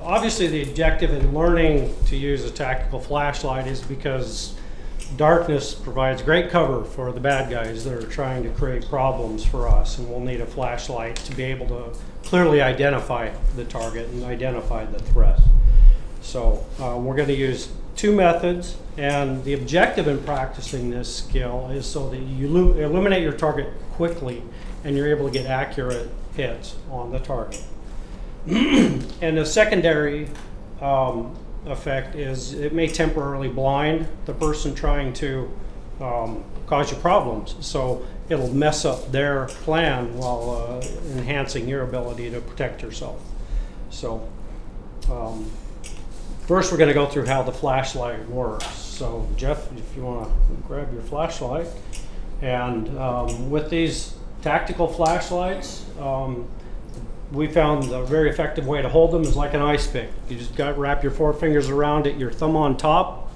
Obviously, the objective in learning to use a tactical flashlight is because darkness provides great cover for the bad guys that are trying to create problems for us, and we'll need a flashlight to be able to clearly identify the target and identify the threat. So we're going to use two methods, and the objective in practicing this skill is so that you illuminate your target quickly and you're able to get accurate hits on the target. And the secondary effect is it may temporarily blind the person trying to cause you problems. So it'll mess up their plan while enhancing your ability to protect yourself. So first we're going to go through how the flashlight works. So Jeff, if you want to grab your flashlight. And with these tactical flashlights, we found a very effective way to hold them is like an ice pick. You just got to wrap your four fingers around it, your thumb on top,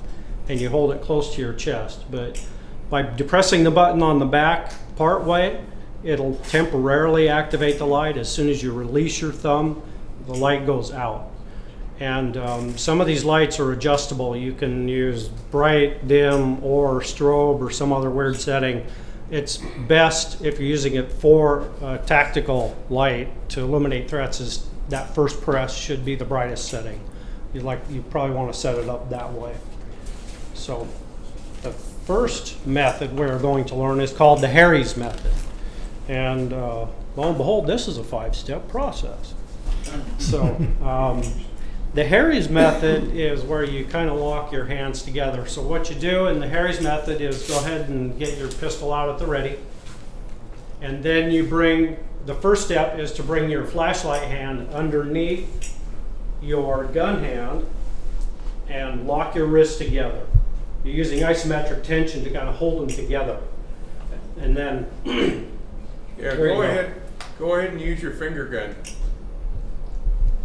and you hold it close to your chest. But by depressing the button on the back part way, it'll temporarily activate the light. As soon as you release your thumb, the light goes out. And some of these lights are adjustable. You can use bright, dim, or strobe, or some other weird setting. It's best if you're using it for a tactical light to illuminate threats is that first press should be the brightest setting. You probably want to set it up that way. So the first method we're going to learn is called the Harry's method. And lo and behold, this is a 5-step process. So the Harry's method is where you kind of lock your hands together. So what you do in the Harry's method is go ahead and get your pistol out at the ready. And then you the first step is to bring your flashlight hand underneath your gun hand and lock your wrists together. You're using isometric tension to kind of hold them together. And then yeah, go ahead and use your finger gun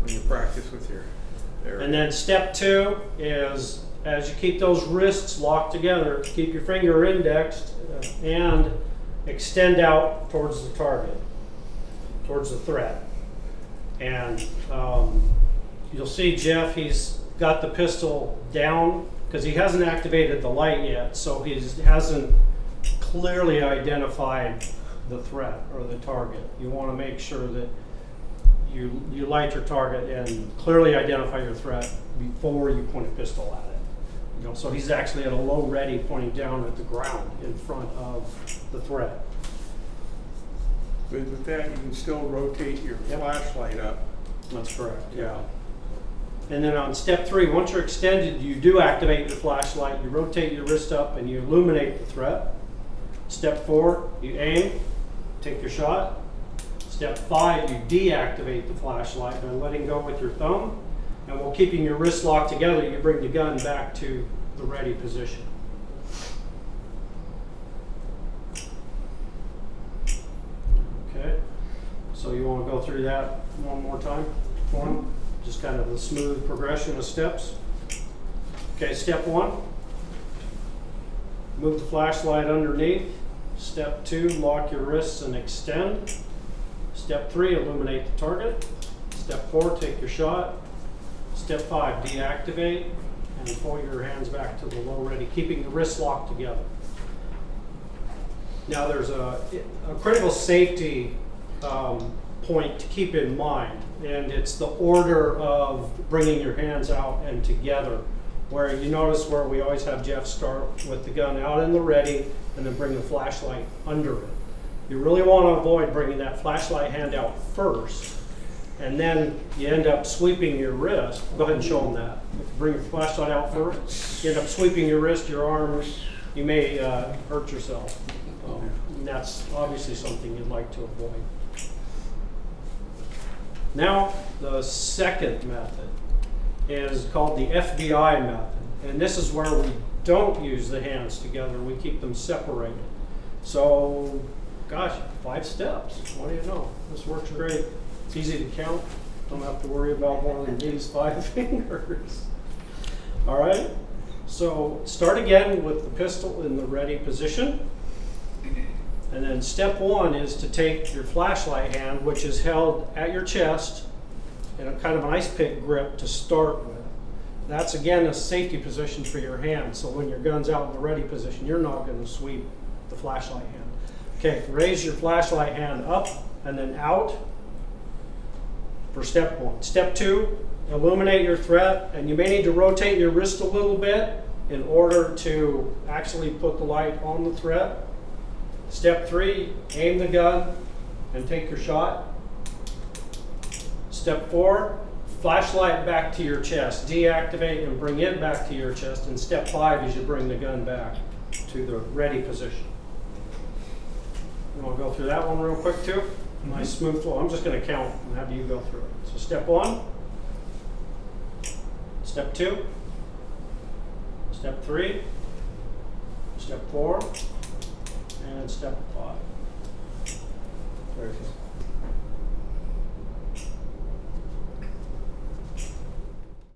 when you practice with your. And then step 2 is, as you keep those wrists locked together, keep your finger indexed and extend out towards the target, towards the threat. And you'll see Jeff, he's got the pistol down because he hasn't activated the light yet, so he hasn't clearly identified the threat or the target. You want to make sure that you light your target and clearly identify your threat before you point a pistol at it. So he's actually at a low ready, pointing down at the ground in front of the threat. But with that, you can still rotate your flashlight up. That's correct, yeah. And then on step 3, once you're extended, you do activate your flashlight, you rotate your wrist up and you illuminate the threat. Step 4, you aim, take your shot. Step 5, you deactivate the flashlight by letting go with your thumb, and while keeping your wrists locked together, you bring the gun back to the ready position. Okay, so you want to go through that one more time for them? Just kind of the smooth progression of steps. Okay, step 1, move the flashlight underneath. Step 2, lock your wrists and extend. Step 3, illuminate the target. Step 4, take your shot. Step 5, deactivate and pull your hands back to the low ready, keeping the wrists locked together. Now there's a critical safety point to keep in mind, and it's the order of bringing your hands out and together, where you notice where we always have Jeff start with the gun out in the ready and then bring the flashlight under it. You really want to avoid bringing that flashlight hand out first, and then you end up sweeping your wrist. Go ahead and show them that. If you bring your flashlight out first, you end up sweeping your wrist, your arms, you may hurt yourself. And that's obviously something you'd like to avoid. Now, the second method is called the Fdi method, and this is where we don't use the hands together, we keep them separated. So, gosh, 5 steps. What do you know? This works great. It's easy to count. Don't have to worry about more than these 5 fingers. All right. So start again with the pistol in the ready position. And then step 1 is to take your flashlight hand, which is held at your chest, and a kind of an ice pick grip to start with. That's again a safety position for your hand, so when your gun's out in the ready position, you're not going to sweep the flashlight hand. Okay, raise your flashlight hand up and then out for step 1. Step 2, illuminate your threat, and you may need to rotate your wrist a little bit in order to actually put the light on the threat. Step 3, aim the gun and take your shot. Step 4, flashlight back to your chest. Deactivate and bring it back to your chest. And step 5 is you bring the gun back to the ready position. You want to go through that one real quick too? Nice smooth flow. I'm just going to count and have you go through it. So step 1, step 2, step 3, step 4, and step 5.